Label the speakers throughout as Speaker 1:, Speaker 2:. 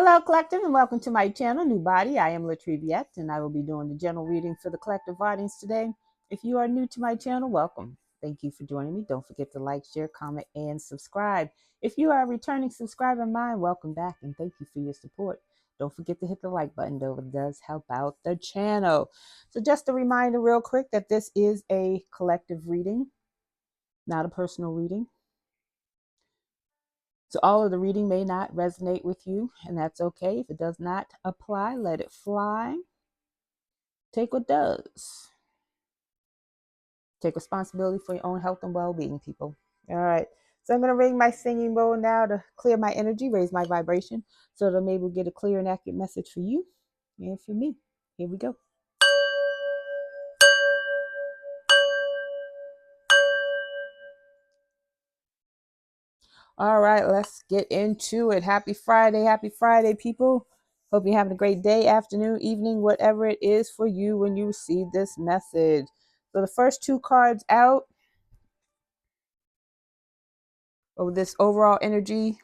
Speaker 1: Hello, collective, and welcome to my channel, NUBODI. I am D3ATH, and I will be doing the general reading for the collective audience today. If you are new to my channel, welcome. Thank you for joining me. Don't forget to like, share, comment, and subscribe. If you are a returning subscriber of mine, welcome back, and thank you for your support. Don't forget to hit the like button, though. It does help out the channel. So just a reminder real quick that this is a collective reading, not a personal reading. So all of the reading may not resonate with you, and that's okay. If it does not apply, let it fly. Take what does. Take responsibility for your own health and well-being, people. All right. So I'm going to ring my singing bowl now to clear my energy, raise my vibration, so that I'm able to get a clear and accurate message for you and for me. Here we go. All right, let's get into it. Happy Friday, people. Hope you're having a great day, afternoon, evening, whatever it is for you when you receive this message. So the first two cards out of this overall energy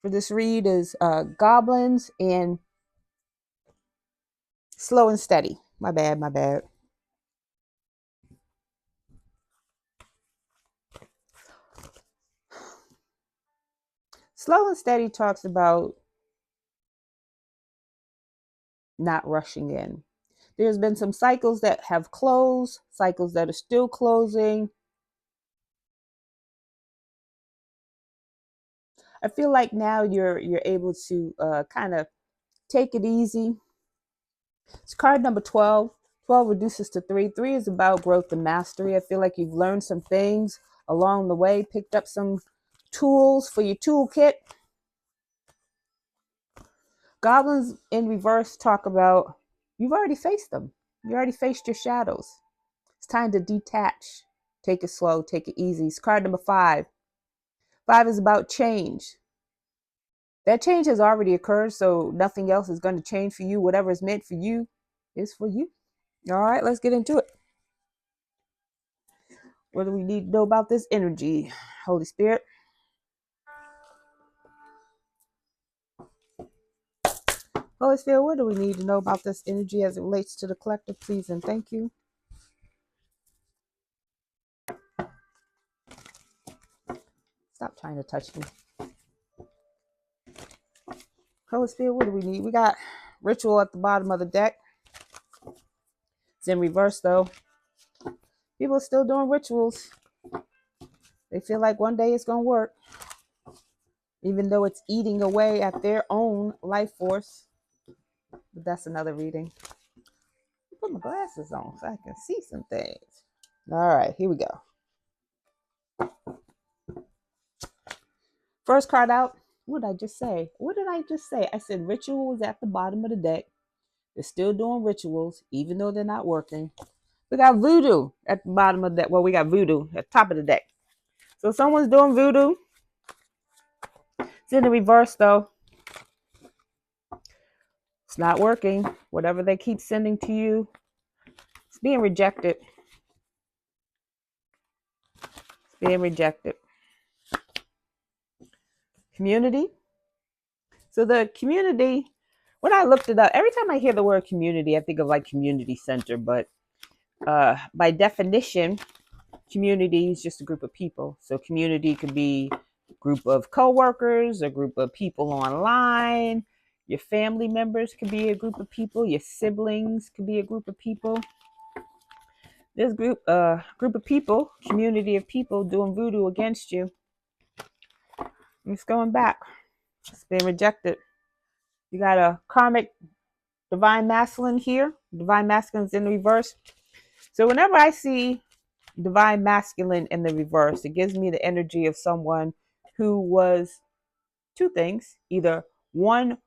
Speaker 1: for this read is Goblins and Slow and Steady. My bad. Slow and Steady talks about not rushing in. There's been some cycles that have closed, cycles that are still closing. I feel like now you're able to kind of take it easy. It's card number 12. 12 reduces to 3. 3 is about growth and mastery. I feel like you've learned some things along the way, picked up some tools for your toolkit. Goblins in reverse talk about you've already faced them. You already faced your shadows. It's time to detach. Take it slow, take it easy. It's card number 5. 5 is about change. That change has already occurred, so nothing else is going to change for you. Whatever is meant for you is for you. All right, let's get into it. What do we need to know about this energy? Holy Spirit. Holy Spirit, what do we need to know about this energy as it relates to the collective? Please and thank you. Stop trying to touch me. Holy Spirit, what do we need? We got ritual at the bottom of the deck. It's in reverse, though. People are still doing rituals. They feel like one day it's going to work, even though it's eating away at their own life force. But that's another reading. Put my glasses on so I can see some things. All right, here we go. First card out. What did I just say? I said ritual was at the bottom of the deck. They're still doing rituals, even though they're not working. We got voodoo at the bottom of the deck. Well, we got voodoo at the top of the deck. So someone's doing voodoo. It's in the reverse, though. It's not working. Whatever they keep sending to you, it's being rejected. It's being rejected. Community. So the community, when I looked it up, every time I hear the word community, I think of like community center. But by definition, community is just a group of people. So community could be a group of coworkers, a group of people online. Your family members could be a group of people. Your siblings could be a group of people. This group of people, community of people doing voodoo against you. It's going back. It's being rejected. You got a karmic divine masculine here. Divine masculine's in the reverse. So whenever I see divine masculine in the reverse, it gives me the energy of someone who was two things: either one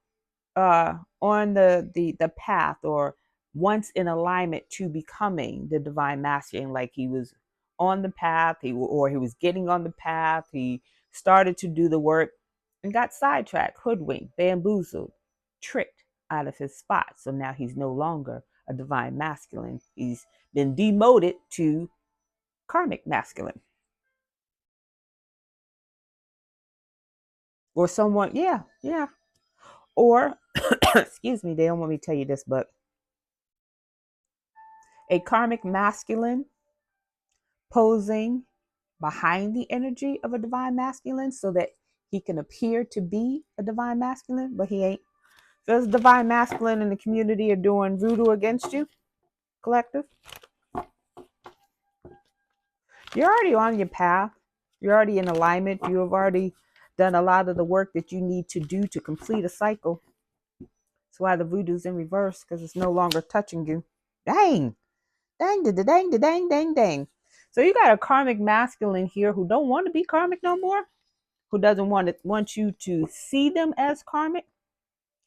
Speaker 1: on the path, or once in alignment to becoming the divine masculine, like he was on the path, he was getting on the path, he started to do the work and got sidetracked, hoodwinked, bamboozled, tricked out of his spot. So now he's no longer a divine masculine. He's been demoted to karmic masculine. Or someone, yeah. Or, excuse me, they don't want me to tell you this, but a karmic masculine posing behind the energy of a divine masculine so that he can appear to be a divine masculine, but he ain't. So this divine masculine in the community are doing voodoo against you, collective. You're already on your path. You're already in alignment. You have already done a lot of the work that you need to do to complete a cycle. That's why the voodoo's in reverse, because it's no longer touching you. Dang. Dang, da, da, dang, da, dang, dang, dang. So you got a karmic masculine here who don't want to be karmic no more, who doesn't want you to see them as karmic,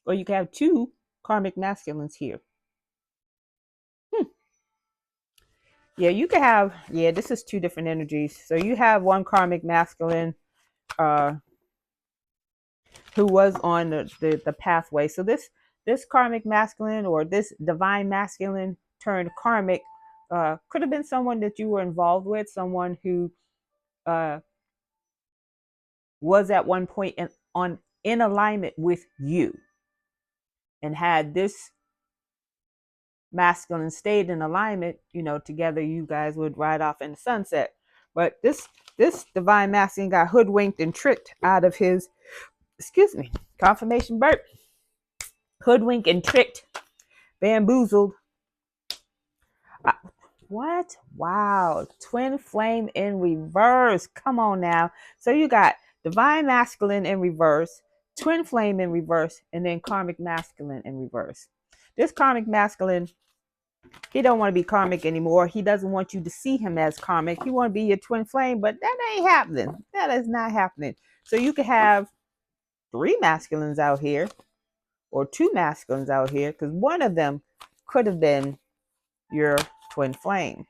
Speaker 1: or you can have two karmic masculines here. Yeah, you can have, yeah, this is two different energies. So you have one karmic masculine who was on the pathway. So this karmic masculine or this divine masculine turned karmic could have been someone that you were involved with, someone who was at one point in alignment with you, and had this masculine stayed in alignment, together you guys would ride off in the sunset. But this divine masculine got hoodwinked and tricked out of his, excuse me, confirmation burp, hoodwinked and tricked, bamboozled. What? Wow. Twin flame in reverse. Come on now. So you got divine masculine in reverse, twin flame in reverse, and then karmic masculine in reverse. This karmic masculine, he don't want to be karmic anymore. He doesn't want you to see him as karmic. He want to be your twin flame, but that ain't happening. That is not happening. So you could have three masculines out here or two masculines out here, because one of them could have been your twin flame.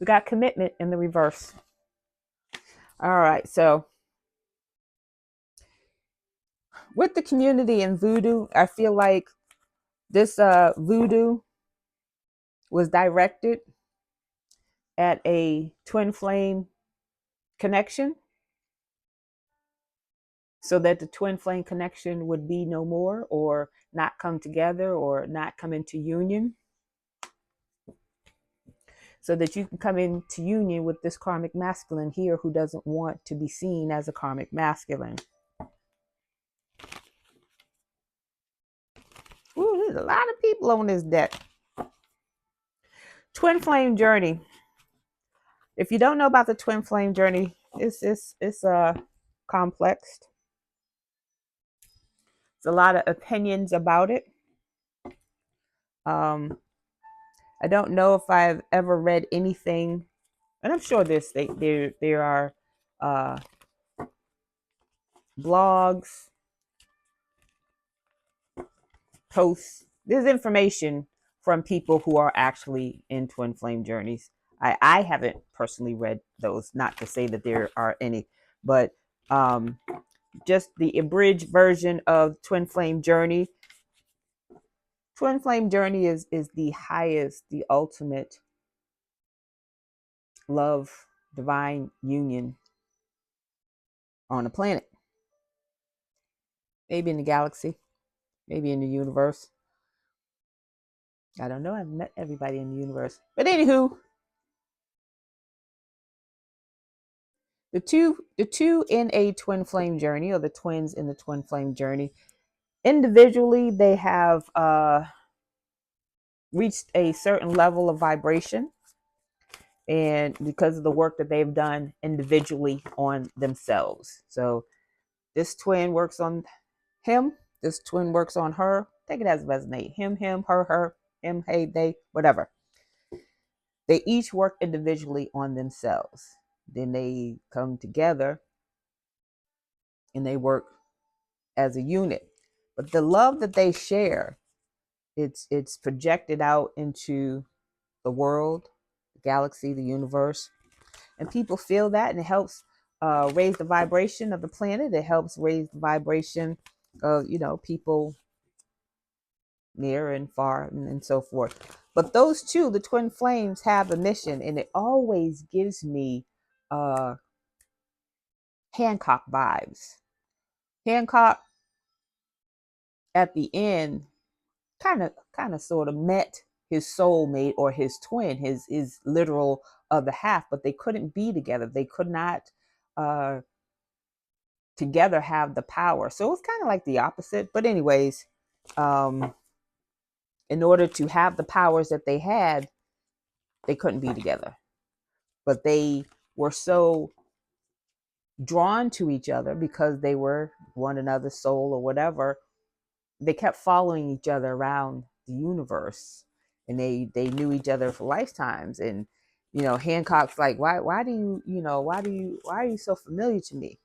Speaker 1: We got commitment in the reverse. All right, so with the community and voodoo, I feel like this voodoo was directed at a twin flame connection so that the twin flame connection would be no more, or not come together, or not come into union, so that you can come into union with this karmic masculine here who doesn't want to be seen as a karmic masculine. Ooh, there's a lot of people on this deck. Twin flame journey. If you don't know about the twin flame journey, it's complex. There's a lot of opinions about it. I don't know if I've ever read anything, and I'm sure there are blogs, posts. There's information from people who are actually in twin flame journeys. I haven't personally read those, not to say that there are any, but just the abridged version of twin flame journey. Twin flame journey is the highest, the ultimate love, divine union on the planet. Maybe in the galaxy, maybe in the universe. I don't know. I've met everybody in the universe. But anywho, the two in a twin flame journey, or the twins in the twin flame journey, individually they have reached a certain level of vibration, and because of the work that they've done individually on themselves. So this twin works on him, this twin works on her. Take it as resonate. Him, her, him, hey, they, whatever. They each work individually on themselves. Then they come together and they work as a unit. But the love that they share, it's projected out into the world, the galaxy, the universe, and people feel that, and it helps raise the vibration of the planet. It helps raise the vibration of people near and far, and so forth. But those two, the twin flames, have a mission, and it always gives me Hancock vibes. Hancock at the end kind of sort of met his soulmate or his twin, his literal other half, but they couldn't be together. They could not uh, together have the power. So it's kind of like the opposite. But anyways, um, in order to have the powers that they had, they couldn't be together. But they were so drawn to each other because they were one another's soul or whatever. They kept following each other around the universe, and they knew each other for lifetimes. And Hancock's like, why do why are you so familiar to me?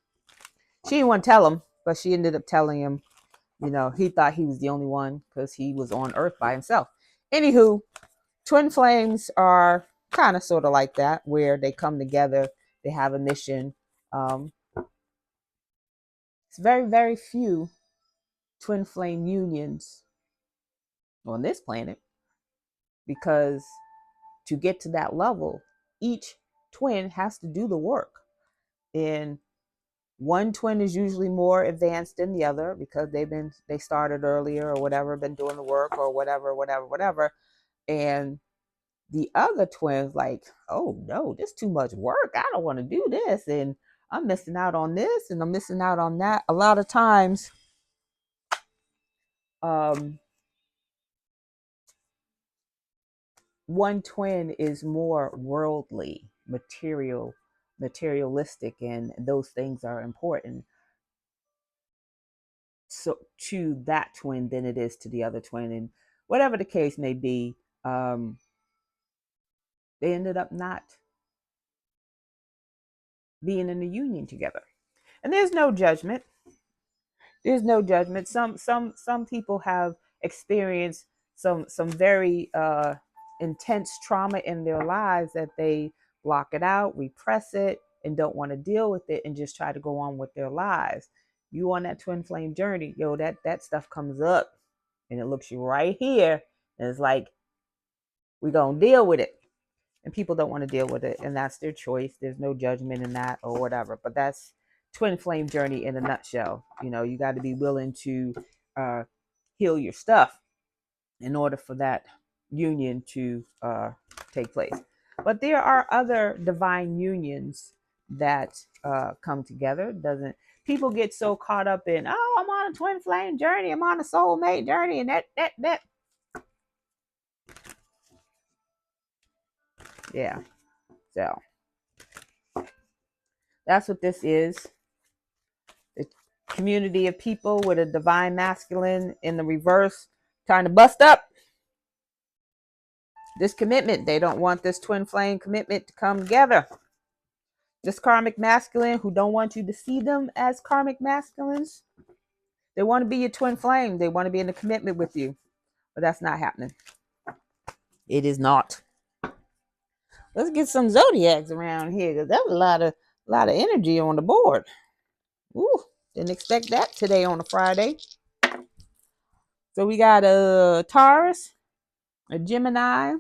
Speaker 1: She didn't want to tell him, but she ended up telling him. He thought he was the only one because he was on Earth by himself. Anywho, twin flames are kind of sort of like that, where they come together, they have a mission. It's very, very few twin flame unions on this planet, because to get to that level, each twin has to do the work. And one twin is usually more advanced than the other because they started earlier or whatever, been doing the work or whatever. And the other twin's like, oh no, this is too much work. I don't want to do this. And I'm missing out on this and I'm missing out on that. A lot of times, one twin is more worldly, materialistic, and those things are important so to that twin than it is to the other twin. And whatever the case may be, they ended up not being in a union together. And there's no judgment. There's no judgment. Some people have experienced some very intense trauma in their lives that they block it out, repress it, and don't want to deal with it, and just try to go on with their lives. You on that twin flame journey, that stuff comes up, and it looks you right here, and it's like, we're gonna deal with it. And people don't want to deal with it, and that's their choice. There's no judgment in that or whatever. But that's twin flame journey in a nutshell. You got to be willing to heal your stuff in order for that union to take place. But there are other divine unions that come together. Doesn't People get so caught up in, oh, I'm on a twin flame journey, I'm on a soulmate journey, and that. Yeah. So that's what this is. The community of people with a divine masculine in the reverse, trying to bust up this commitment. They don't want this twin flame commitment to come together. This karmic masculine who don't want you to see them as karmic masculines. They want to be your twin flame. They want to be in a commitment with you. But that's not happening. It is not. Let's get some zodiacs around here, because that was a lot of energy on the board. Ooh, didn't expect that today on a Friday. So we got a Taurus, a Gemini.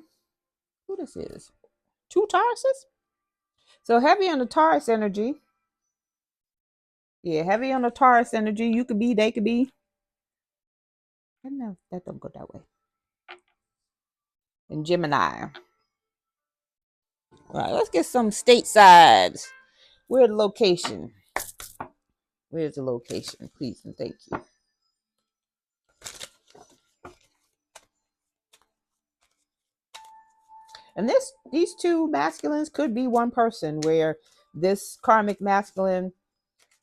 Speaker 1: Who this is? 2 Tauruses? So heavy on the Taurus energy. Yeah, heavy on the Taurus energy. You could be, they could be. I don't know, that don't go that way. And Gemini. All right, let's get some statesides. Where's the location? Where's the location? Please and thank you. And these 2 masculines could be one person, where this karmic masculine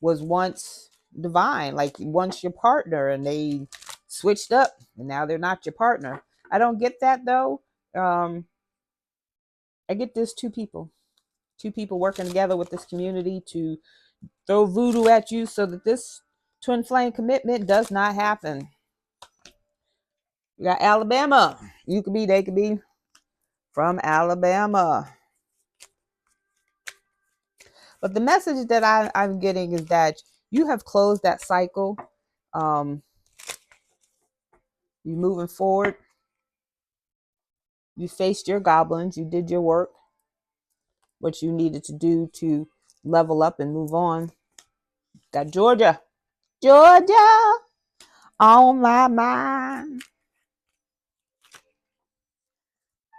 Speaker 1: was once divine, like once your partner, and they switched up and now they're not your partner. I don't get that though. I get this 2 people working together with this community to throw voodoo at you so that this twin flame commitment does not happen. We got Alabama. You could be, they could be from Alabama. But the message that I'm getting is that you have closed that cycle. You're moving forward. You faced your goblins. You did your work. What you needed to do to level up and move on. Got Georgia. Georgia. on my mind.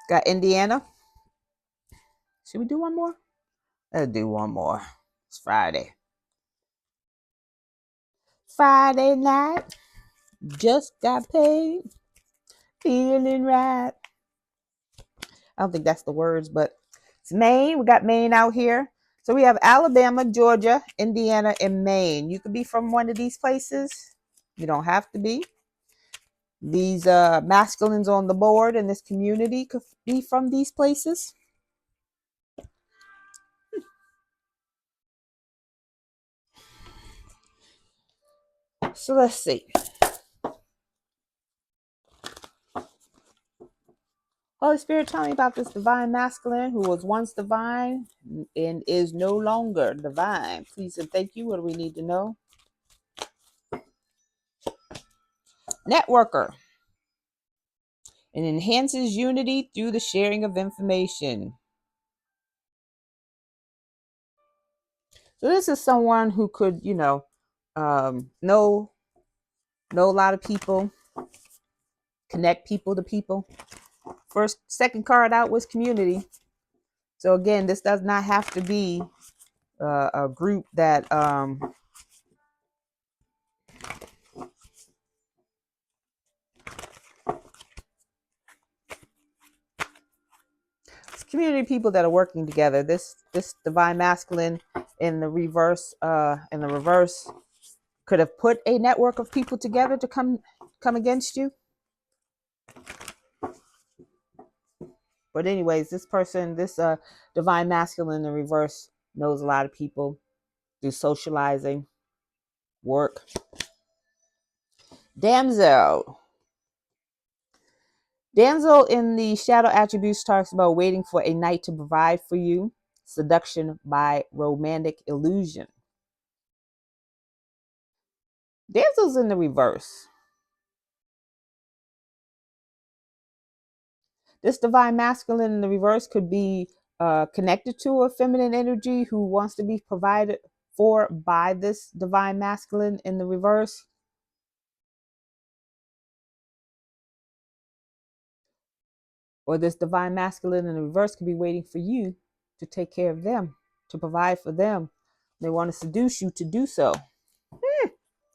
Speaker 1: Got Indiana. Should we do one more? Let's do one more. It's Friday. Friday night. Just got paid. Feeling right. I don't think that's the words, but it's Maine. We got Maine out here. So we have Alabama, Georgia, Indiana, and Maine. You could be from one of these places. You don't have to be. These masculines on the board in this community could be from these places. So let's see. Holy Spirit, tell me about this divine masculine who was once divine and is no longer divine. Please and thank you. What do we need to know? Networker. And enhances unity through the sharing of information. So this is someone who could, know a lot of people, connect people to people. Second card out was community. So again, this does not have to be a group that it's community people that are working together. This divine masculine in the reverse could have put a network of people together to come against you. But anyways, this person, this divine masculine in the reverse knows a lot of people, do socializing, work. Damsel. Damsel in the shadow attributes talks about waiting for a knight to provide for you. Seduction by romantic illusion. Damsel's in the reverse. This divine masculine in the reverse could be connected to a feminine energy who wants to be provided for by this divine masculine in the reverse. Or this divine masculine in the reverse could be waiting for you to take care of them, to provide for them. They want to seduce you to do so.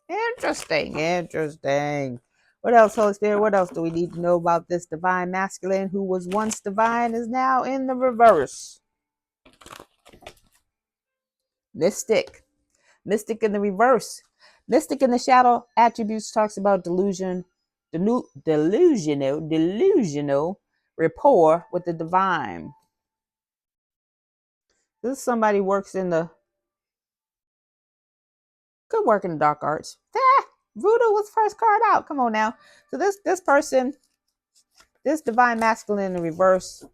Speaker 1: Interesting. What else, Holy Spirit? What else do we need to know about this divine masculine who was once divine is now in the reverse? Mystic in the reverse. Mystic in the shadow attributes talks about delusional rapport with the divine. This is somebody could work in the dark arts. Voodoo was first card out. Come on now. So this person, this divine masculine in the reverse,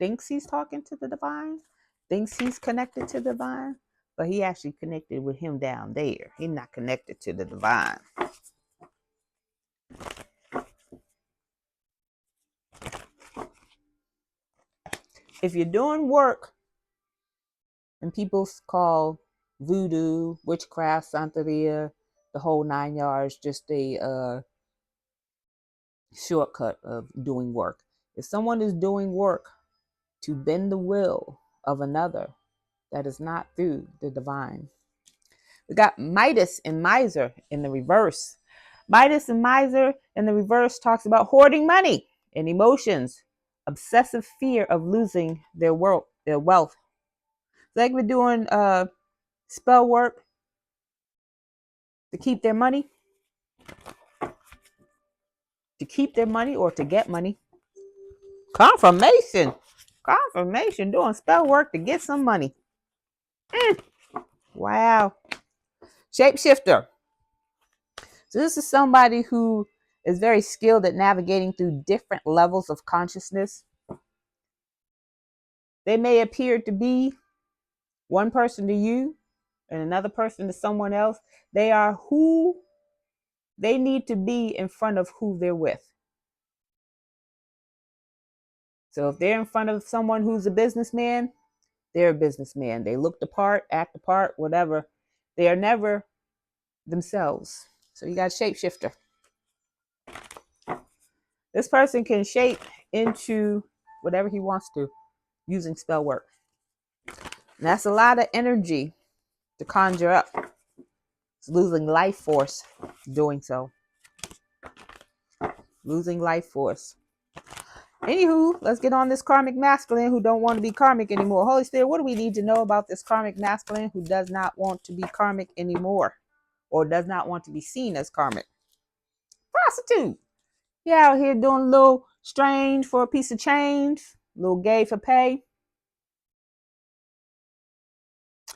Speaker 1: thinks he's talking to the divine, thinks he's connected to the divine, but he actually connected with him down there. He's not connected to the divine. If you're doing work and people call voodoo, witchcraft, santeria, the whole 9 yards, just a shortcut of doing work. If someone is doing work to bend the will of another, that is not through the divine. We got Midas and Miser in the reverse. Midas and Miser in the reverse talks about hoarding money and emotions, obsessive fear of losing their wealth. Like we're doing spell work to keep their money, or to get money. Confirmation, doing spell work to get some money. Wow. Shapeshifter. So this is somebody who is very skilled at navigating through different levels of consciousness. They may appear to be one person to you and another person to someone else. They are who they need to be in front of who they're with. So if they're in front of someone who's a businessman, they're a businessman. They look the part, act the part, whatever. They are never themselves. So you got shapeshifter. This person can shape into whatever he wants to using spell work. And that's a lot of energy to conjure up. It's losing life force doing so. Losing life force. Anywho, let's get on this karmic masculine who don't want to be karmic anymore. Holy Spirit, what do we need to know about this karmic masculine who does not want to be karmic anymore? Or does not want to be seen as karmic? Prostitute. Yeah, out here doing a little strange for a piece of change. A little gay for pay.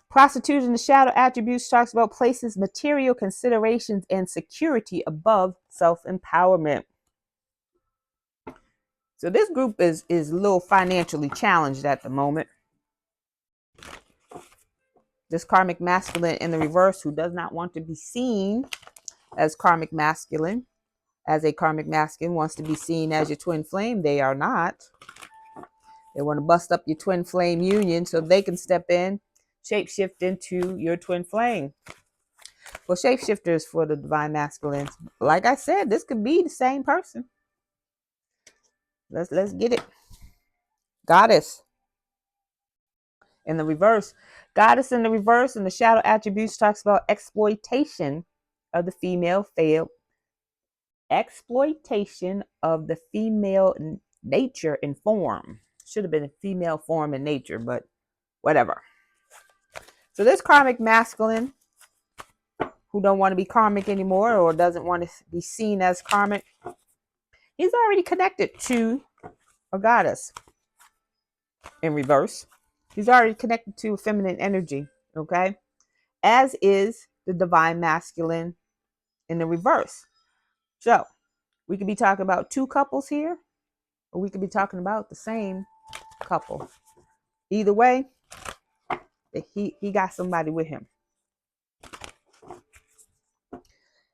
Speaker 1: Prostitute in the shadow attributes talks about places material considerations and security above self-empowerment. So this group is a little financially challenged at the moment. This karmic masculine in the reverse who does not want to be seen as karmic masculine, as a karmic masculine wants to be seen as your twin flame. They are not. They want to bust up your twin flame union so they can step in, shapeshift into your twin flame. Well, shapeshifters for the divine masculine. Like I said, this could be the same person. Let's get it. Goddess in the reverse. Goddess in the reverse in the shadow attributes talks about exploitation of the female exploitation of the female nature and form. Should have been a female form and nature, but whatever. So this karmic masculine who don't want to be karmic anymore or doesn't want to be seen as karmic, he's already connected to a goddess in reverse. He's already connected to feminine energy, okay? As is the divine masculine in the reverse. So we could be talking about two couples here, or we could be talking about the same couple. Either way, he got somebody with him.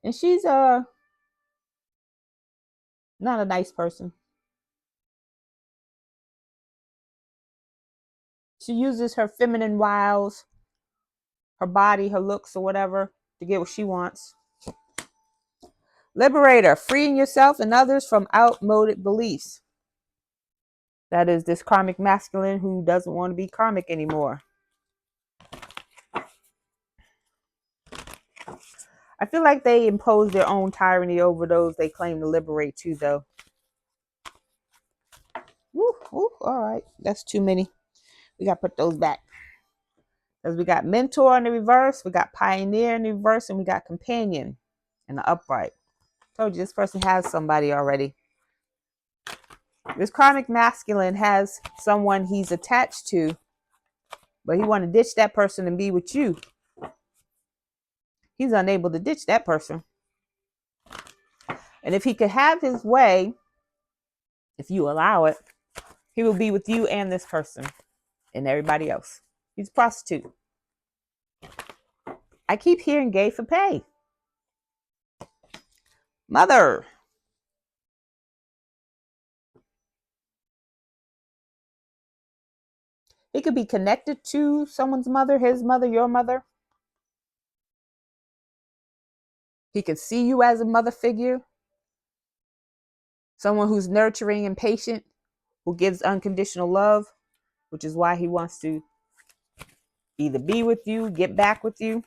Speaker 1: And she's not a nice person. She uses her feminine wiles, her body, her looks, or whatever to get what she wants. Liberator, freeing yourself and others from outmoded beliefs. That is this karmic masculine who doesn't want to be karmic anymore. I feel like they impose their own tyranny over those they claim to liberate too, though. Woo, all right. That's too many. We got to put those back. Because we got mentor in the reverse, we got pioneer in the reverse, and we got companion in the upright. Told you this person has somebody already. This karmic masculine has someone he's attached to, but he want to ditch that person and be with you. He's unable to ditch that person. And if he could have his way, if you allow it, he will be with you and this person and everybody else. He's a prostitute. I keep hearing gay for pay. Mother. He could be connected to someone's mother, his mother, your mother. He could see you as a mother figure. Someone who's nurturing and patient, who gives unconditional love, which is why he wants to either be with you, get back with you.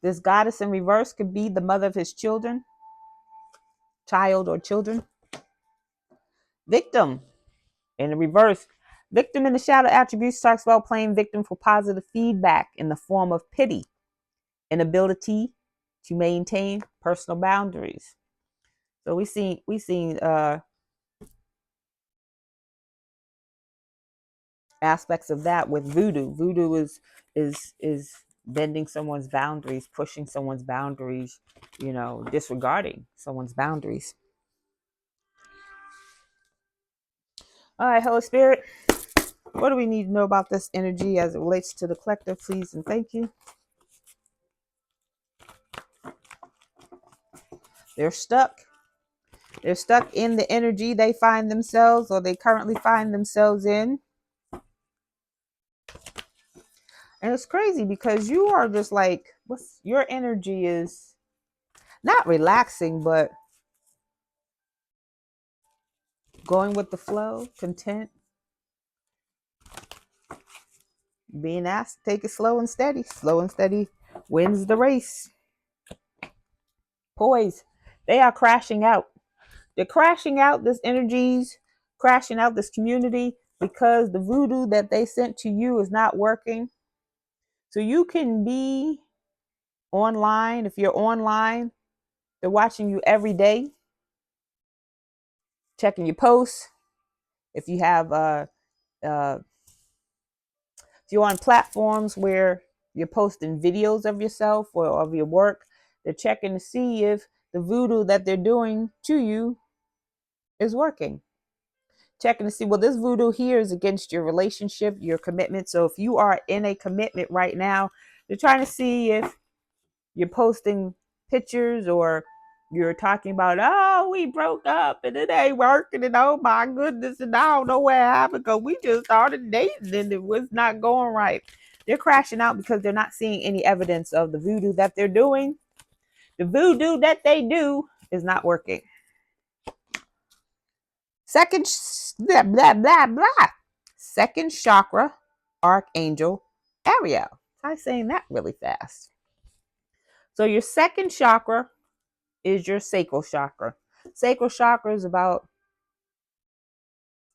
Speaker 1: This goddess in reverse could be the mother of his children, child or children. Victim in the reverse. Victim in the shadow attributes talks about playing victim for positive feedback in the form of pity, inability to maintain personal boundaries. So we seen aspects of that with voodoo. Voodoo is bending someone's boundaries, pushing someone's boundaries, disregarding someone's boundaries. All right, Holy Spirit, what do we need to know about this energy as it relates to the collective, please and thank you. They're stuck. They're stuck in the energy they find themselves or they currently find themselves in. And it's crazy because you are just like, what's your energy is not relaxing, but going with the flow, content, being asked to take it slow and steady. Slow and steady wins the race. Poise, they are crashing out. They're crashing out this energies, crashing out this community because the voodoo that they sent to you is not working. So you can be online. If you're online, they're watching you every day, checking your posts. If you have uh, if you're on platforms where you're posting videos of yourself or of your work, they're checking to see if the voodoo that they're doing to you is working. Checking to see, well, this voodoo here is against your relationship, your commitment. So if you are in a commitment right now, they're trying to see if you're posting pictures or you're talking about, oh, we broke up and it ain't working and oh my goodness and I don't know what happened because we just started dating and it was not going right. They're crashing out because they're not seeing any evidence of the voodoo that they're doing. The voodoo that they do is not working. Second, blah, blah, blah, blah. Second chakra, Archangel Ariel. Try saying that really fast. So your second chakra is your sacral chakra. Sacral chakra is about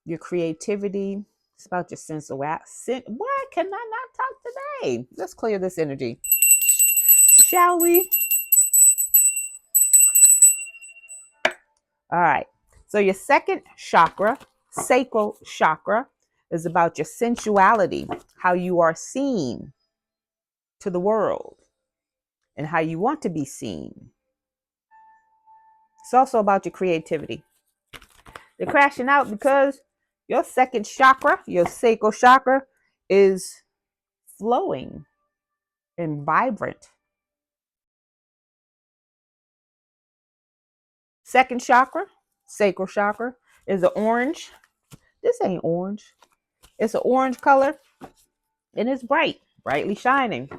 Speaker 1: your creativity. It's about your sense of why can I not talk today? Let's clear this energy. Shall we? All right. So your second chakra, sacral chakra, is about your sensuality, how you are seen to the world, and how you want to be seen. It's also about your creativity. They're crashing out because your second chakra, your sacral chakra, is flowing and vibrant. Second chakra, sacral chakra, is an orange. This ain't orange. It's an orange color and it's bright, brightly shining.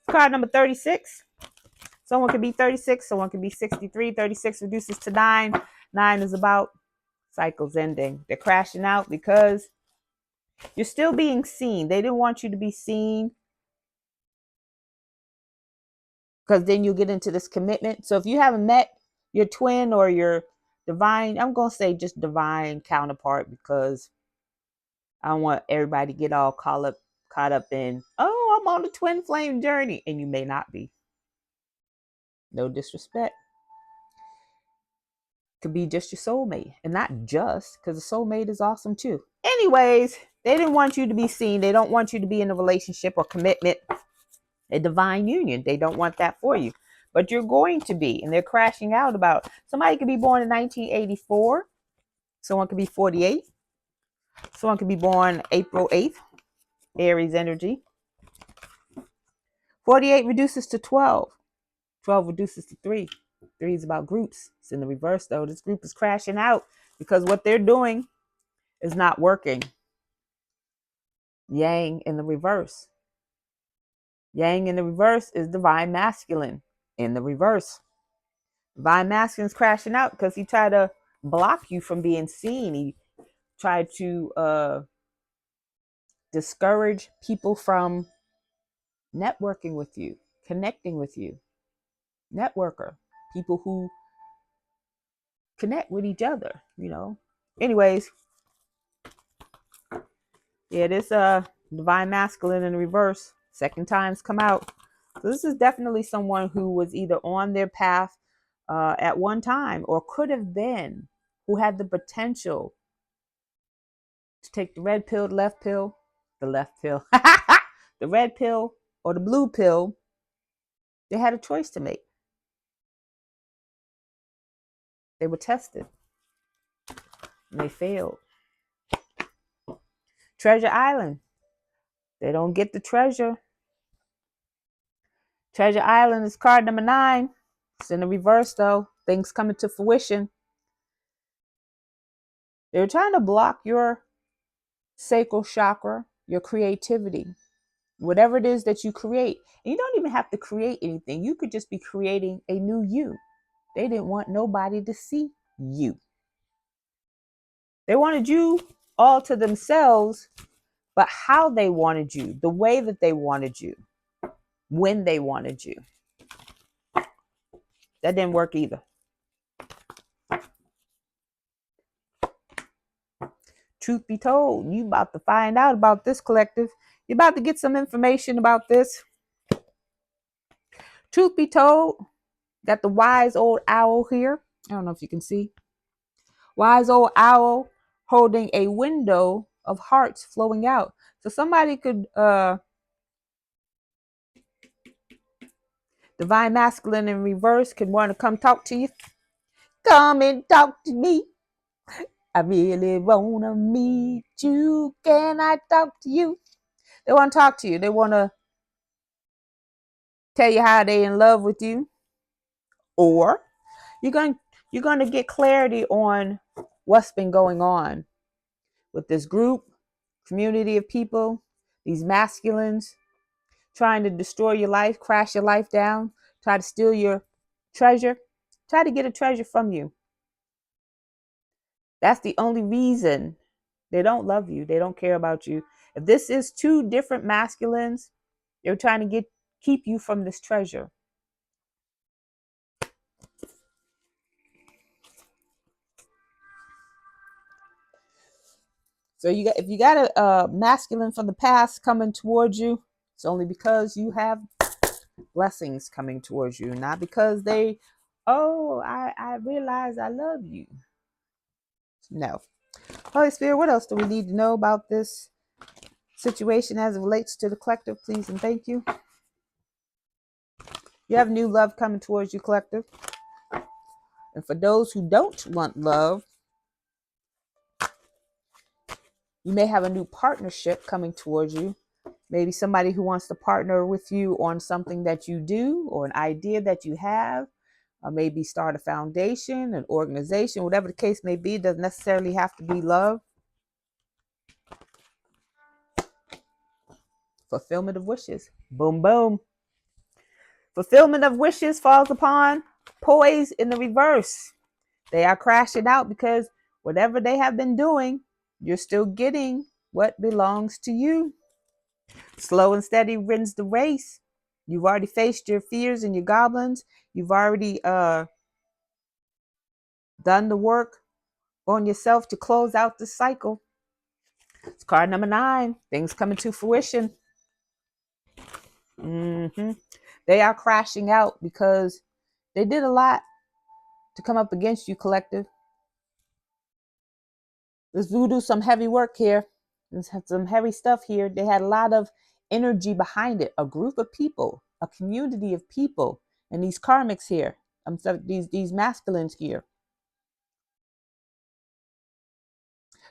Speaker 1: Card number 36. Someone could be 36, someone could be 63. 36 reduces to 9. 9 is about cycles ending. They're crashing out because you're still being seen. They didn't want you to be seen because then you get into this commitment. So if you haven't met your twin or your divine, I'm going to say just divine counterpart because I don't want everybody to get all caught up in, oh, I'm on the twin flame journey. And you may not be. No disrespect. Could be just your soulmate. And not just, because the soulmate is awesome too. Anyways, they didn't want you to be seen. They don't want you to be in a relationship or commitment, a divine union. They don't want that for you. But you're going to be. And they're crashing out about, somebody could be born in 1984. Someone could be 48. Someone could be born April 8th. Aries energy. 48 reduces to 12. 12 reduces to 3. 3 is about groups. It's in the reverse, though. This group is crashing out because what they're doing is not working. Yang in the reverse. Yang in the reverse is divine masculine in the reverse. Divine masculine is crashing out because he tried to block you from being seen. He tried to discourage people from networking with you, connecting with you. Networker. People who connect with each other, you know. Anyways, yeah, this divine masculine in reverse, second time's come out. So this is definitely someone who was either on their path at one time or could have been, who had the potential to take the red pill, the left pill, the red pill or the blue pill. They had a choice to make. They were tested and they failed. Treasure Island. They don't get the treasure. Treasure Island is card number 9. It's in the reverse, though. Things coming to fruition. They were trying to block your sacral chakra, your creativity, whatever it is that you create. And you don't even have to create anything. You could just be creating a new you. They didn't want nobody to see you. They wanted you all to themselves, but how they wanted you, the way that they wanted you, when they wanted you. That didn't work either. Truth be told, you about to find out about this, collective. You're about to get some information about this. Truth be told, got the wise old owl here. I don't know if you can see. Wise old owl holding a window of hearts flowing out. So somebody could, divine masculine in reverse, could want to come talk to you. Come and talk to me. I really want to meet you. Can I talk to you? They want to talk to you. They want to tell you how they in love with you. Or you're going to get clarity on what's been going on with this group, community of people, these masculines trying to destroy your life, crash your life down, try to steal your treasure, try to get a treasure from you. That's the only reason. They don't love you. They don't care about you. If this is two different masculines, they're trying to keep you from this treasure. So if you got a masculine from the past coming towards you, it's only because you have blessings coming towards you, not because I realize I love you. No. Holy Spirit, what else do we need to know about this situation as it relates to the collective, please and thank you. You have new love coming towards you, collective. And for those who don't want love, you may have a new partnership coming towards you. Maybe somebody who wants to partner with you on something that you do or an idea that you have, or maybe start a foundation, an organization, whatever the case may be. It doesn't necessarily have to be love. Fulfillment of wishes. Boom, boom. Fulfillment of wishes falls upon poise in the reverse. They are crashing out because whatever they have been doing, you're still getting what belongs to you. Slow and steady wins the race. You've already faced your fears and your goblins. You've already done the work on yourself to close out the cycle. It's card number 9. Things coming to fruition. They are crashing out because they did a lot to come up against you, collective. Let's do some heavy work here. Let's have some heavy stuff here. They had a lot of energy behind it. A group of people, a community of people, and these karmics here. These masculines here.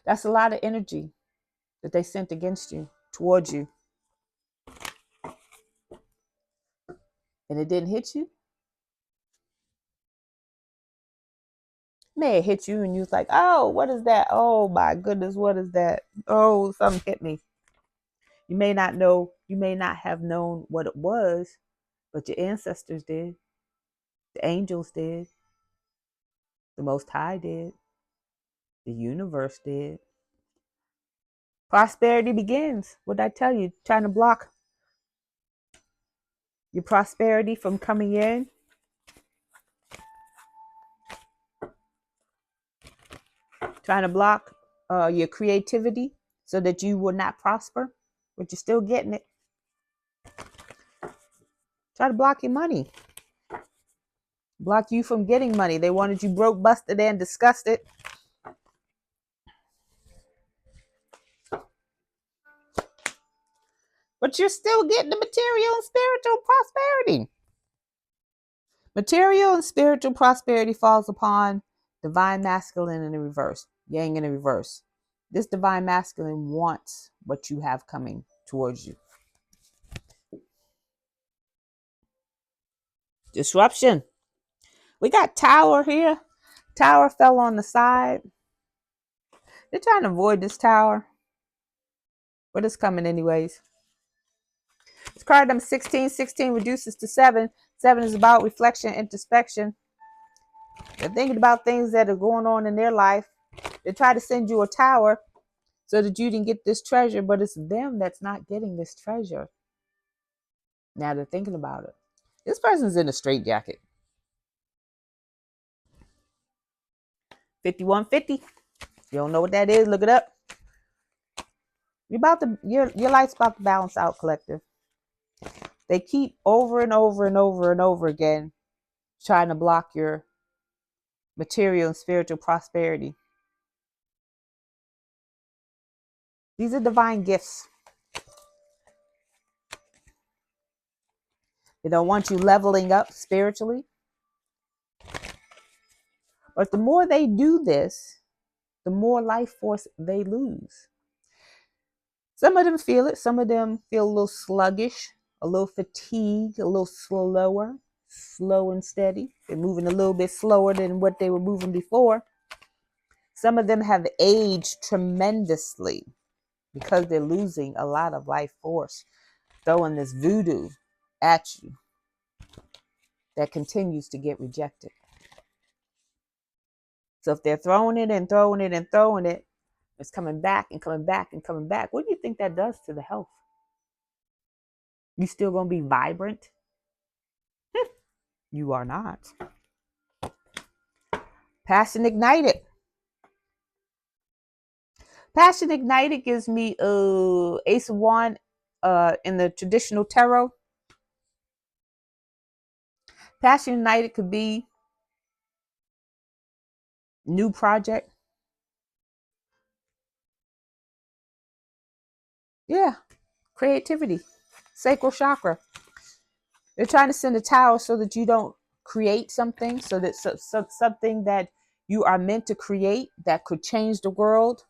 Speaker 1: That's a lot of energy that they sent against you, towards you. And it didn't hit you. May it hit you and you was like, oh, what is that? Oh my goodness, what is that? Oh, something hit me. You may not know, you may not have known what it was, but your ancestors did. The angels did. The Most High did. The universe did. Prosperity begins. What did I tell you? Trying to block your prosperity from coming in. Trying to block your creativity so that you will not prosper, but you're still getting it. Try to block your money. Block you from getting money. They wanted you broke, busted, and disgusted. But you're still getting the material and spiritual prosperity. Material and spiritual prosperity falls upon divine masculine in the reverse, yang in the reverse. This divine masculine wants what you have coming towards you. Disruption. We got Tower here. Tower fell on the side. They're trying to avoid this tower, but it's coming anyways. card number 16. 16 reduces to 7. 7 is about reflection, introspection. They're thinking about things that are going on in their life. They try to send you a tower so that you can get this treasure, but it's them that's not getting this treasure. Now they're thinking about it. This person's in a straitjacket. 5150. You don't know what that is, look it up. Your life's about to balance out, collective. They keep over and over and over and over again trying to block your material and spiritual prosperity. These are divine gifts. They don't want you leveling up spiritually. But the more they do this, the more life force they lose. Some of them feel it. Some of them feel a little sluggish, a little fatigued, a little slow and steady. They're moving a little bit slower than what they were moving before. Some of them have aged tremendously because they're losing a lot of life force, throwing this voodoo at you that continues to get rejected. So if they're throwing it and throwing it and throwing it, it's coming back and coming back and coming back. What do you think that does to the health? You still going to be vibrant? You are not. Passion ignited. Passion ignited gives me Ace of Wands in the traditional tarot. Passion ignited could be new project. Yeah, creativity, sacral chakra. They're trying to send a tower so that you don't create something, so that something that you are meant to create that could change the world.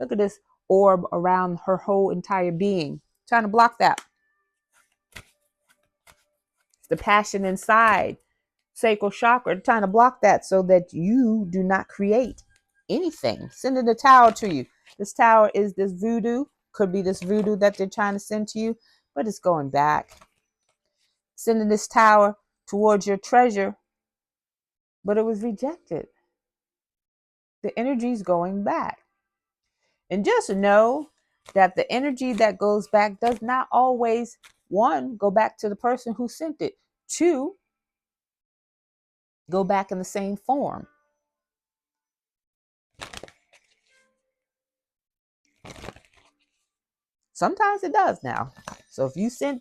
Speaker 1: Look at this orb around her whole entire being. Trying to block that. The passion inside, sacral chakra, trying to block that so that you do not create anything. Sending a tower to you. This tower is this voodoo. Could be this voodoo that they're trying to send to you, but it's going back. Sending this tower towards your treasure, but it was rejected. The energy is going back. And just know that the energy that goes back does not always, one, go back to the person who sent it. Two, go back in the same form. Sometimes it does now. So if you send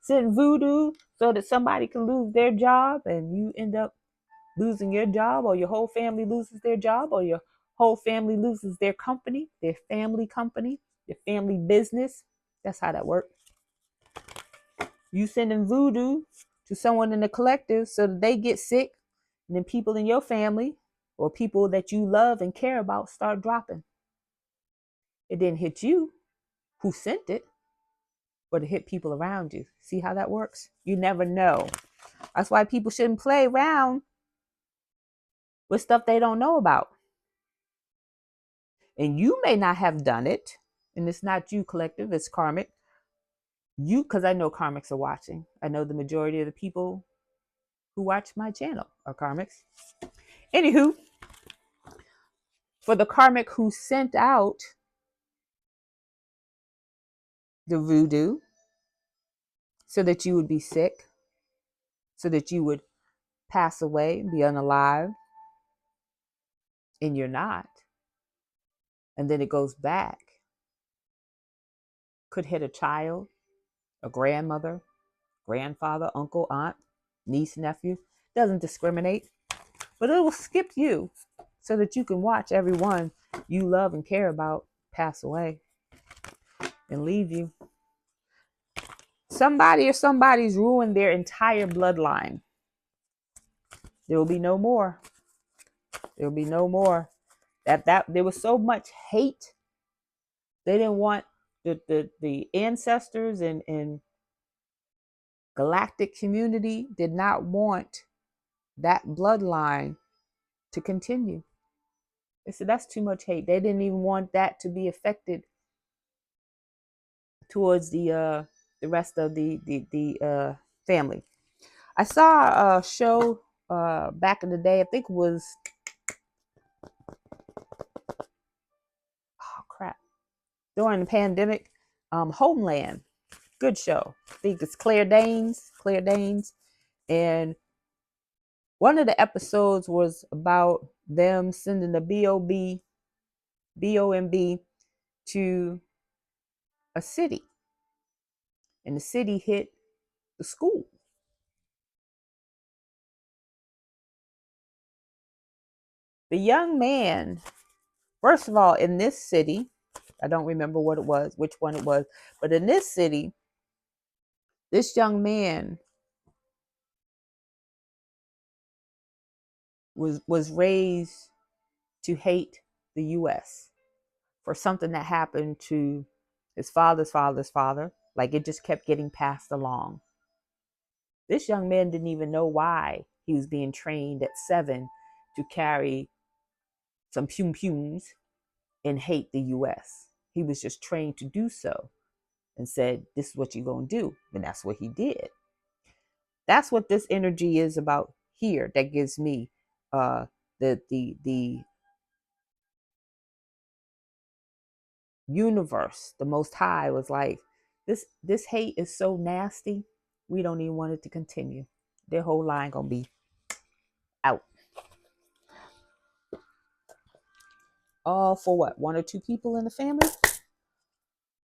Speaker 1: voodoo so that somebody can lose their job and you end up losing your job, or your whole family loses their job, or your whole family loses their company, their family business. That's how that works. You sending voodoo to someone in the collective so that they get sick, and then people in your family or people that you love and care about start dropping. It didn't hit you who sent it, but it hit people around you. See how that works? You never know. That's why people shouldn't play around with stuff they don't know about. And you may not have done it, and it's not you, collective, it's karmic. You, because I know karmics are watching. I know the majority of the people who watch my channel are karmics. Anywho, for the karmic who sent out the voodoo so that you would be sick, so that you would pass away, be unalive, and you're not, and then it goes back, could hit a child, a grandmother, grandfather, uncle, aunt, niece, nephew, doesn't discriminate, but it will skip you so that you can watch everyone you love and care about pass away and leave you. Somebody or somebody's ruined their entire bloodline. There will be no more. There will be no more. That there was so much hate. They didn't want the ancestors and galactic community did not want that bloodline to continue. They said that's too much hate. They didn't even want that to be affected towards the the rest of the family. I saw a show back in the day. I think it was, oh crap, during the pandemic. Homeland, good show. I think it's Claire Danes. Claire Danes, and one of the episodes was about them sending the BOMB to a city, and the city hit the school. The young man, first of all, in this city, I don't remember what it was, which one it was, but in this city, this young man was raised to hate the US for something that happened to his father's father's father. Like, it just kept getting passed along. This young man didn't even know why he was being trained at 7 to carry some pum-pums and hate the US. He was just trained to do so and said, this is what you're going to do. And that's what he did. That's what this energy is about here. That gives me the universe, the Most High was like, this hate is so nasty, we don't even want it to continue. Their whole line gonna be out. All for what? 1 or 2 people in the family?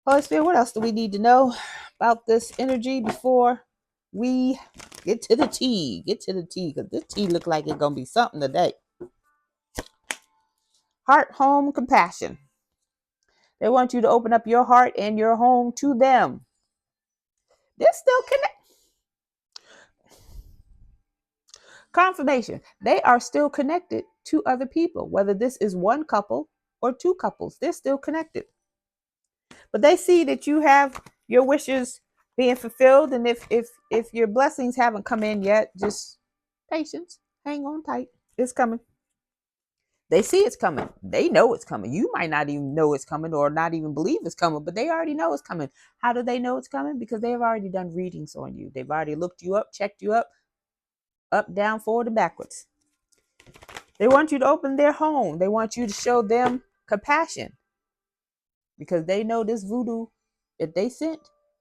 Speaker 1: Holy Spirit, what else do we need to know about this energy before we get to the tea? Get to the tea, because this tea look like it's gonna be something today. Heart, home, compassion. They want you to open up your heart and your home to them. They're still connected. Confirmation. They are still connected to other people, whether this is 1 couple or 2 couples. They're still connected. But they see that you have your wishes being fulfilled, and if your blessings haven't come in yet, just patience. Hang on tight. It's coming. They see it's coming. They know it's coming. You might not even know it's coming or not even believe it's coming, but they already know it's coming. How do they know it's coming? Because they've already done readings on you. They've already looked you up, checked you up, down, forward, and backwards. They want you to open their home. They want you to show them compassion, because they know this voodoo that they sent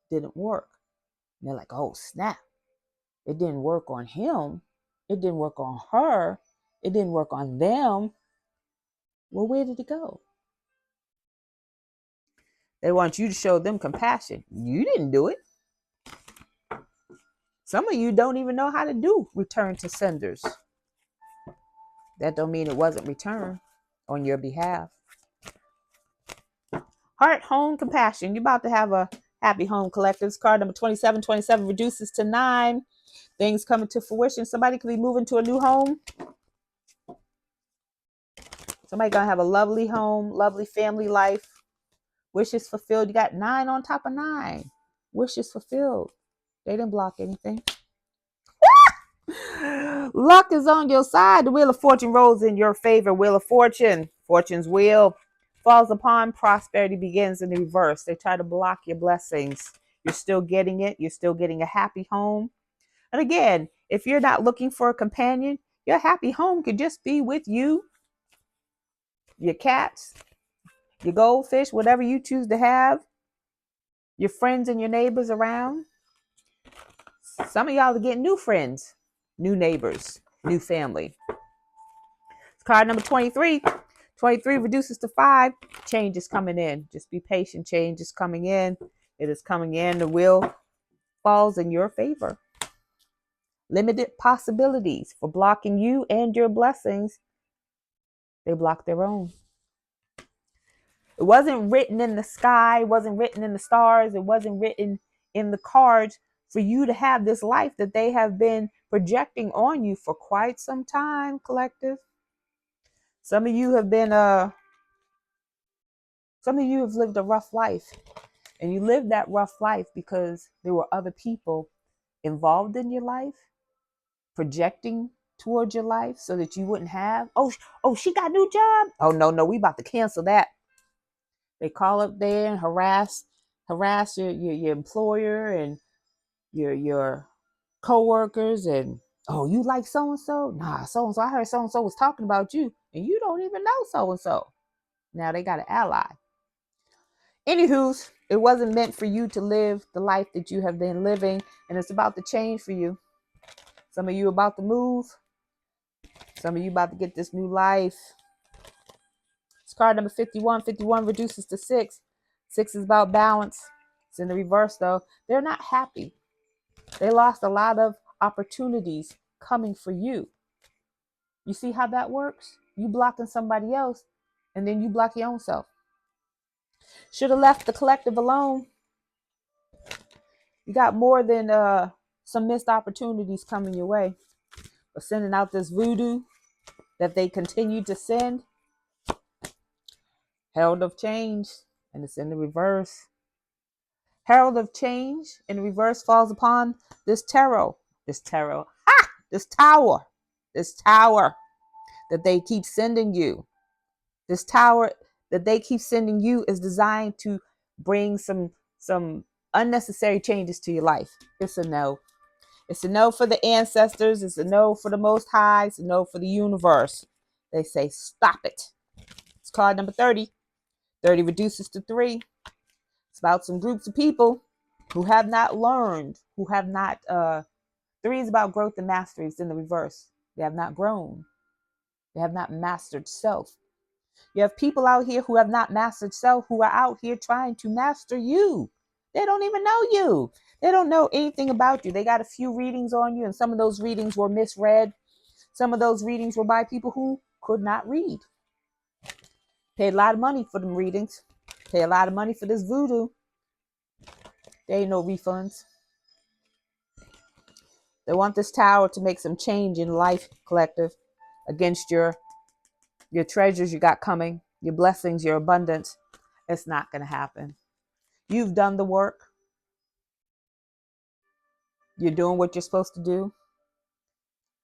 Speaker 1: didn't work. And they're like, oh, snap. It didn't work on him. It didn't work on her. It didn't work on them. Well, where did it go? They want you to show them compassion. You didn't do it. Some of you don't even know how to do return to senders. That don't mean it wasn't returned on your behalf. Heart, home, compassion. You're about to have a happy home, collectives. Card number 27. 27 reduces to 9. Things coming to fruition. Somebody could be moving to a new home. Somebody gonna have a lovely home, lovely family life. Wishes fulfilled. You got 9 on top of 9. Wishes fulfilled. They didn't block anything. Luck is on your side. The wheel of fortune rolls in your favor. Wheel of fortune. Fortune's wheel falls upon. Prosperity begins in the reverse. They try to block your blessings. You're still getting it. You're still getting a happy home. And again, if you're not looking for a companion, your happy home could just be with you, your cats, your goldfish, whatever you choose to have, your friends and your neighbors around. Some of y'all are getting new friends, new neighbors, new family. Card number 23. 23 reduces to 5. Change is coming in. Just be patient. Change is coming in. It is coming in. The wheel falls in your favor. Limited possibilities for blocking you and your blessings. They block their own. It wasn't written in the sky. It wasn't written in the stars. It wasn't written in the cards for you to have this life that they have been projecting on you for quite some time, collective. Some of you have lived a rough life, and you lived that rough life because there were other people involved in your life, projecting towards your life so that you wouldn't have, oh, she got a new job. Oh, no, we about to cancel that. They call up there and harass harass your employer and your co-workers, and oh, you like so and so? Nah, so and so. I heard so and so was talking about you, and you don't even know so and so. Now they got an ally. Anywho's, it wasn't meant for you to live the life that you have been living, and it's about to change for you. Some of you about to move. Some of you about to get this new life. It's card number 51. 51 reduces to 6. 6 is about balance. It's in the reverse, though. They're not happy. They lost a lot of opportunities coming for you. You see how that works? You blocking somebody else, and then you block your own self. Should have left the collective alone. You got more than some missed opportunities coming your way. But sending out this voodoo that they continue to send. Herald of Change, and it's in the reverse. Herald of Change in reverse falls upon this tower, this tower that they keep sending you. This tower that they keep sending you is designed to bring some unnecessary changes to your life. It's a no. It's a no for the ancestors. It's a no for the Most High. It's a no for the universe. They say, stop it. It's card number 30. 30 reduces to 3. It's about some groups of people who have not learned, who have not, 3 is about growth and mastery. It's in the reverse. They have not grown. They have not mastered self. You have people out here who have not mastered self, who are out here trying to master you. They don't even know you. They don't know anything about you. They got a few readings on you, and some of those readings were misread. Some of those readings were by people who could not read. Paid a lot of money for them readings. Pay a lot of money for this voodoo. There ain't no refunds. They want this tower to make some change in life, collective, against your treasures you got coming, your blessings, your abundance. It's not going to happen. You've done the work. You're doing what you're supposed to do.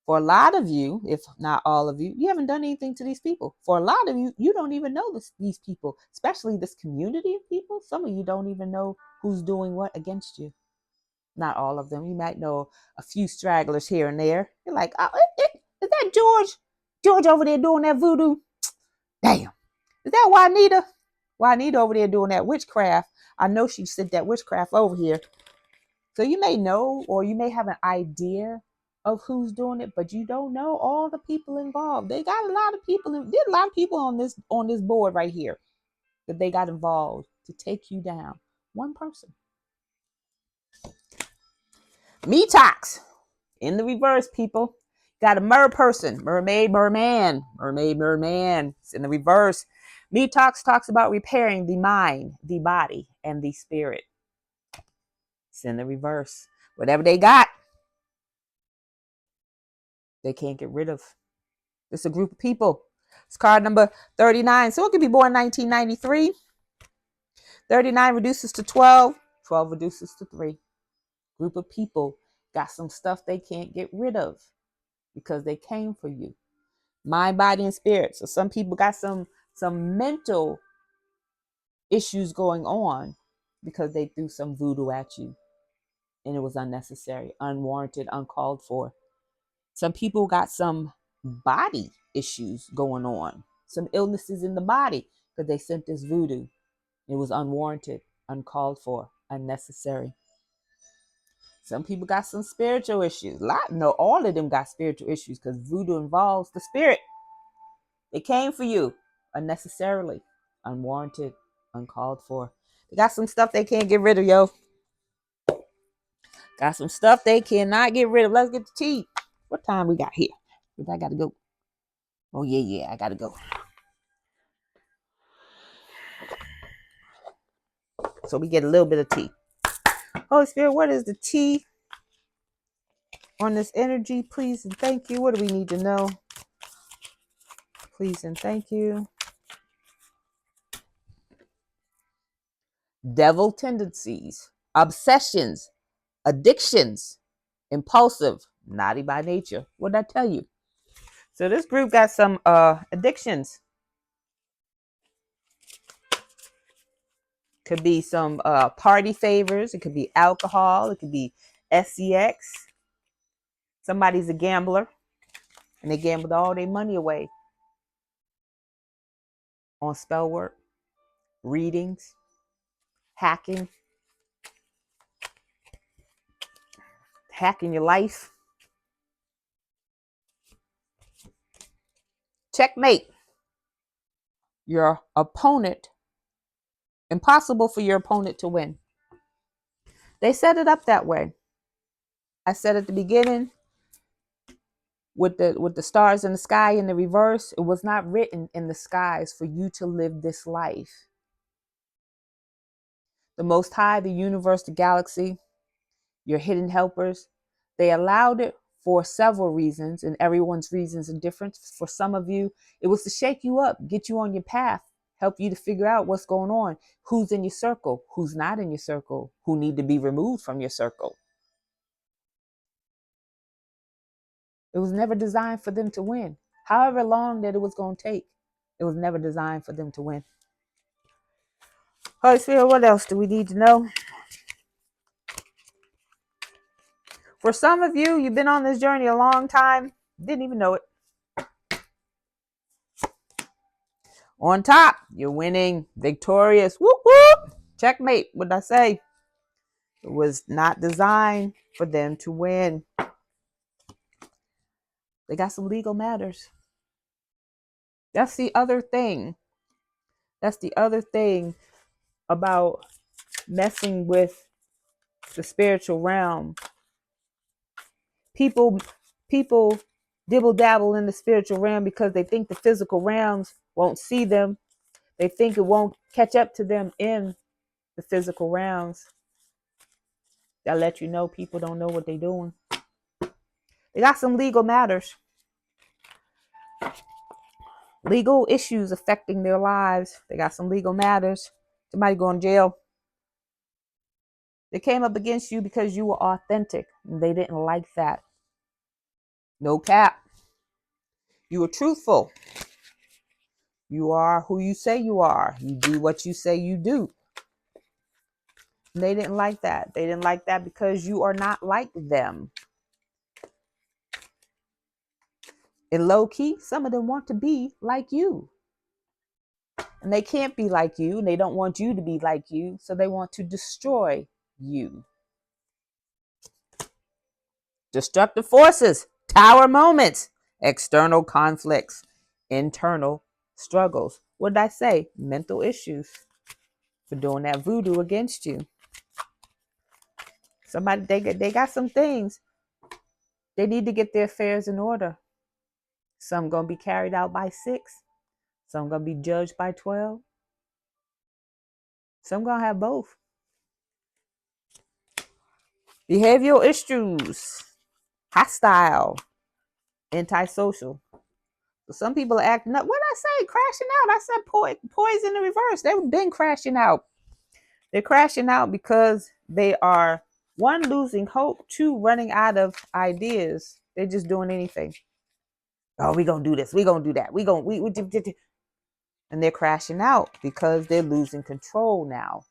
Speaker 1: For a lot of you, if not all of you, you haven't done anything to these people. For a lot of you, you don't even know these people, especially this community of people. Some of you don't even know who's doing what against you. Not all of them. You might know a few stragglers here and there. You're like, oh, is that George? George over there doing that voodoo? Damn. Is that Juanita? Juanita over there doing that witchcraft. I know she sent that witchcraft over here. So you may know, or you may have an idea of who's doing it, but you don't know all the people involved. They got a lot of people. There's a lot of people on this board right here that they got involved to take you down. One person. Metox in the reverse, people. Got a mer person, mermaid, merman, mermaid, merman. It's in the reverse. Metox talks about repairing the mind, the body, and the spirit. It's in the reverse. Whatever they got, they can't get rid of. It's a group of people. It's card number 39. So it could be born 1993. 39 reduces to 12. 12 reduces to 3. Group of people got some stuff they can't get rid of because they came for you. Mind, body, and spirit. So some people got some mental issues going on because they threw some voodoo at you. And it was unnecessary, unwarranted, uncalled for. Some people got some body issues going on, some illnesses in the body because they sent this voodoo. It was unwarranted, uncalled for, unnecessary. Some people got some spiritual issues. All of them got spiritual issues because voodoo involves the spirit. They came for you unnecessarily, unwarranted, uncalled for. They got some stuff they can't get rid of, yo. Got some stuff they cannot get rid of. Let's get the tea. What time we got here? I got to go. Oh, yeah, I got to go. So we get a little bit of tea. Holy Spirit, what is the tea on this energy? Please and thank you. What do we need to know? Please and thank you. Devil tendencies, obsessions, addictions, impulsive, naughty by nature. What did I tell you? So this group got some addictions. Could be some party favors. It could be alcohol. It could be sex. Somebody's a gambler and they gambled all their money away on spell work, readings, hacking, hacking your life. Checkmate. Your opponent, impossible for your opponent to win. They set it up that way. I said at the beginning, with the stars in the sky in the reverse, it was not written in the skies for you to live this life. The Most High, the universe, the galaxy, your hidden helpers, they allowed it for several reasons, and everyone's reasons are different. For some of you, it was to shake you up, get you on your path, help you to figure out what's going on, who's in your circle, who's not in your circle, who need to be removed from your circle. It was never designed for them to win. However long that it was going to take, it was never designed for them to win. Holy Spirit, what else do we need to know? For some of you, you've been on this journey a long time, didn't even know it. On top, you're winning, victorious. Whoop, whoop. Checkmate. What did I say? It was not designed for them to win. They got some legal matters. That's the other thing. That's the other thing about messing with the spiritual realm. People dibble dabble in the spiritual realm because they think the physical realms won't see them. They think it won't catch up to them in the physical realms. They'll let you know people don't know what they're doing. They got some legal matters. Legal issues affecting their lives. They got some legal matters. Somebody going to jail. They came up against you because you were authentic. And they didn't like that. No cap. You were truthful. You are who you say you are. You do what you say you do. And they didn't like that. They didn't like that because you are not like them. And low key, some of them want to be like you. And they can't be like you. And they don't want you to be like you. So they want to destroy you. Destructive forces, tower moments, external conflicts, internal struggles. What did I say? Mental issues for doing that voodoo against you. Somebody, they got some things. They need to get their affairs in order. Some going to be carried out by 6. Some going to be judged by 12. Some going to have both. Behavioral issues, hostile, antisocial. So some people are acting up. What did I say? Crashing out. I said poison in reverse. They've been crashing out. They're crashing out because they are, 1, losing hope, 2, running out of ideas. They're just doing anything. Oh, we gonna do this. We gonna do that. And they're crashing out because they're losing control now.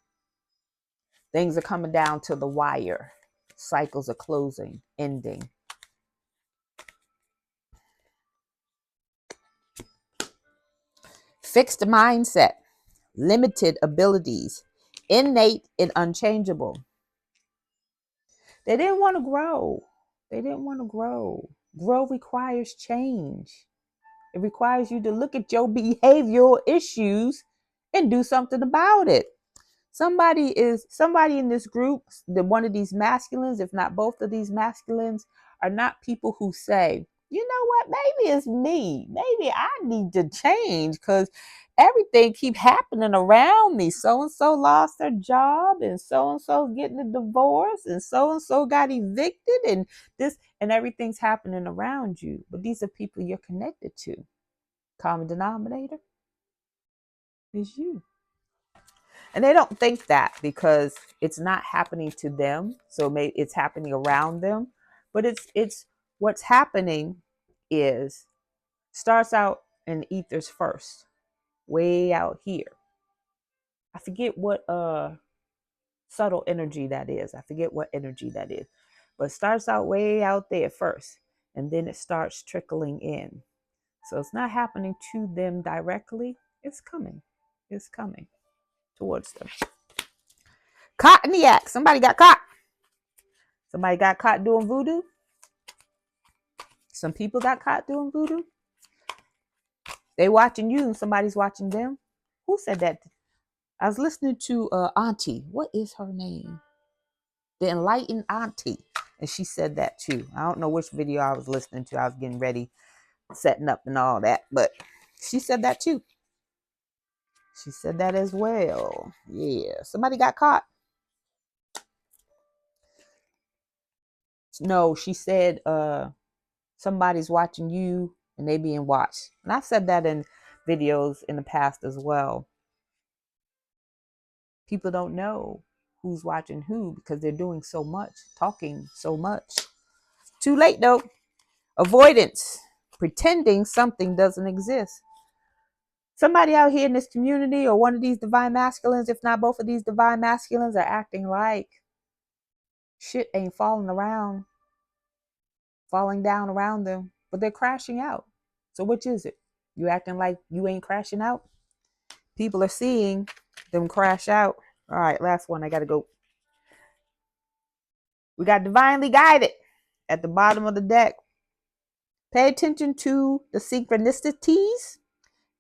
Speaker 1: Things are coming down to the wire. Cycles are closing, ending. Fixed mindset, limited abilities, innate and unchangeable. They didn't want to grow. They didn't want to grow. Grow requires change. It requires you to look at your behavioral issues and do something about it. Somebody in this group, one of these masculines, if not both of these masculines, are not people who say, you know what, maybe it's me. Maybe I need to change because everything keep happening around me. So-and-so lost their job and so-and-so getting a divorce and so-and-so got evicted and this and everything's happening around you. But these are people you're connected to. Common denominator is you. And they don't think that because it's not happening to them. So maybe it's happening around them. But it's what's happening is starts out in ethers first, way out here. I forget what subtle energy that is. I forget what energy that is. But it starts out way out there first, and then it starts trickling in. So it's not happening to them directly. It's coming. It's coming towards them. Caught in the act. Somebody got caught. Somebody got caught doing voodoo. Some people got caught doing voodoo. They watching you and somebody's watching them. Who said that? I was listening to Auntie. What is her name? The Enlightened Auntie. And she said that too. I don't know which video I was listening to. I was getting ready, setting up and all that. But she said that too. She said that as well. Yeah. Somebody got caught. No, she said somebody's watching you and they being watched. And I've said that in videos in the past as well. People don't know who's watching who because they're doing so much, talking so much. Too late though. Avoidance, pretending something doesn't exist. Somebody out here in this community or one of these divine masculines, if not both of these divine masculines, are acting like shit ain't falling down around them, but they're crashing out. So which is it? You acting like you ain't crashing out? People are seeing them crash out. All right, last one. I got to go. We got divinely guided at the bottom of the deck. Pay attention to the synchronicities.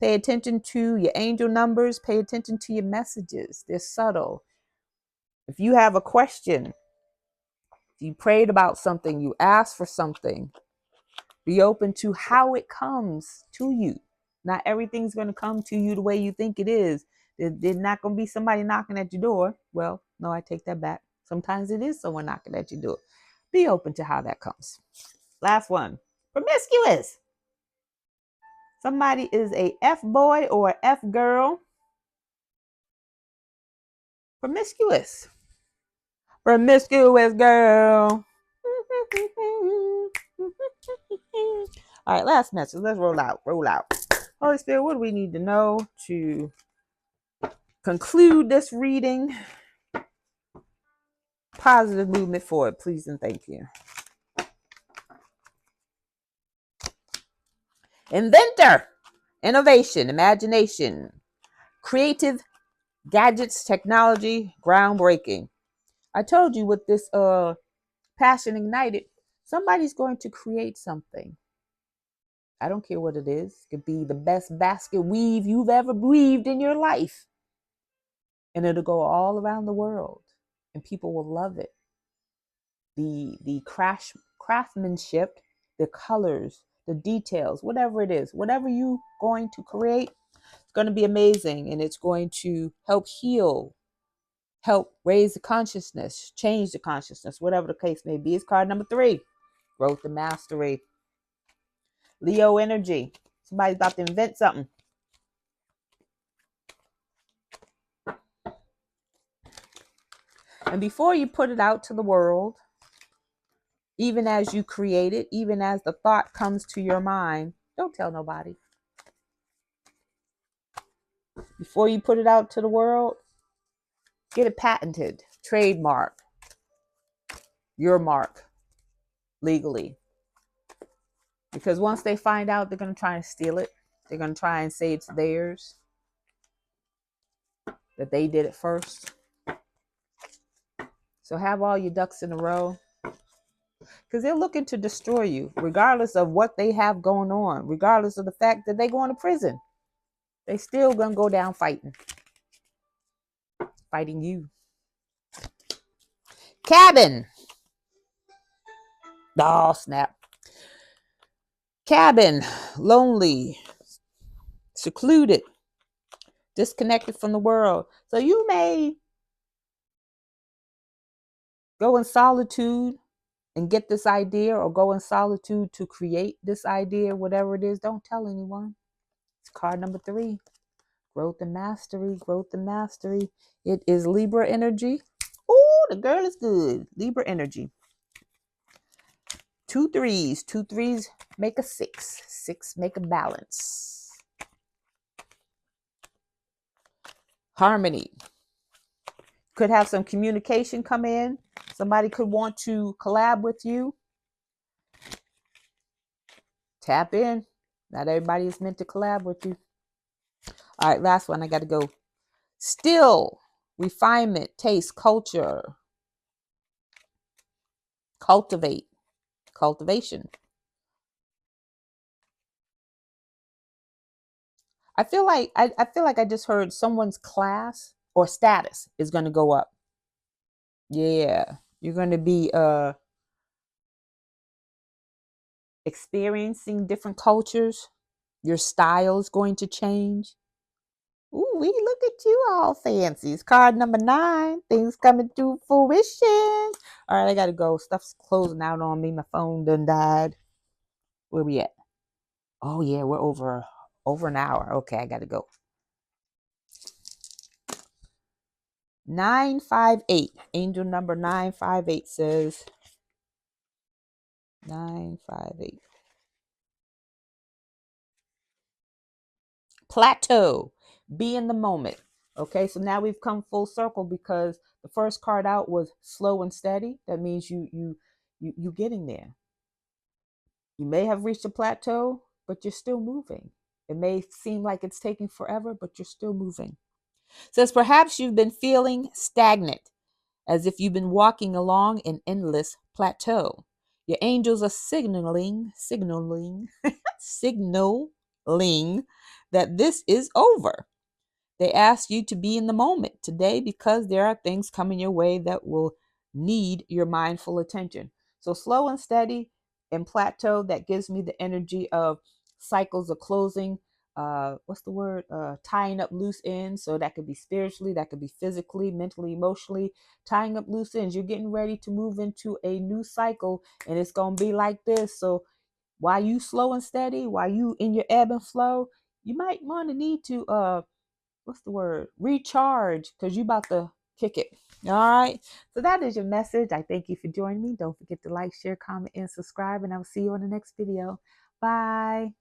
Speaker 1: Pay attention to your angel numbers. Pay attention to your messages. They're subtle. If you have a question, if you prayed about something, you asked for something, be open to how it comes to you. Not everything's going to come to you the way you think it is. There's not going to be somebody knocking at your door. Well, no, I take that back. Sometimes it is someone knocking at your door. Be open to how that comes. Last one. Promiscuous. Somebody is a F-boy or a F-girl. Promiscuous. Promiscuous girl. All right, last message. Let's roll out. Holy Spirit, what do we need to know to conclude this reading? Positive movement forward, please and thank you. Inventor, innovation, imagination, creative gadgets, technology, groundbreaking. I told you with this passion ignited, somebody's going to create something. I don't care what it is. It could be the best basket weave you've ever weaved in your life. And it'll go all around the world. And people will love it. The craftsmanship, the colors, the details, whatever it is, whatever you're going to create, it's going to be amazing. And it's going to help heal, help raise the consciousness, change the consciousness, whatever the case may be. It's card number 3, growth and mastery. Leo energy. Somebody's about to invent something. And before you put it out to the world, even as you create it, even as the thought comes to your mind, don't tell nobody. Before you put it out to the world, get it patented, trademark, your mark, legally. Because once they find out, they're going to try and steal it. They're going to try and say it's theirs, that they did it first. So have all your ducks in a row. Because they're looking to destroy you, regardless of what they have going on, regardless of the fact that they're going to prison. They still going to go down fighting you. Cabin. Oh, snap. Cabin, lonely, secluded, disconnected from the world. So you may go in solitude and get this idea, or go in solitude to create this idea, whatever it is. Don't tell anyone. It's card number 3. Growth and mastery, growth and mastery. It is Libra energy. Oh, the girl is good. Libra energy. 2 3s. 2 3s make a 6. 6 make a balance. Harmony. Could have some communication come in. Somebody could want to collab with you. Tap in. Not everybody is meant to collab with you. All right, last one. I got to go. Still, refinement, taste, culture, cultivate, cultivation. I feel like I just heard someone's class or status is going to go up. Yeah, you're going to be experiencing different cultures. Your style is going to change. Ooh, we look at you all fancy. It's card number 9. Things coming to fruition. All right, I gotta go. Stuff's closing out on me. My phone done died. Where we at? Oh yeah, we're over an hour. Okay, I gotta go. 958. Angel number 958 says 958. Plateau. Be in the moment. Okay, so now we've come full circle because the first card out was slow and steady. That means you getting there. You may have reached a plateau, but you're still moving. It may seem like it's taking forever, but you're still moving. It says perhaps you've been feeling stagnant, as if you've been walking along an endless plateau. Your angels are signaling that this is over. They ask you to be in the moment today because there are things coming your way that will need your mindful attention. So slow and steady and plateau, that gives me the energy of cycles of closing. What's the word? Tying up loose ends. So that could be spiritually, that could be physically, mentally, emotionally. Tying up loose ends. You're getting ready to move into a new cycle, and it's gonna be like this. So while you slow and steady, while you in your ebb and flow, you might want to need to what's the word? Recharge, because you about to kick it. All right. So that is your message. I thank you for joining me. Don't forget to like, share, comment, and subscribe. And I will see you on the next video. Bye.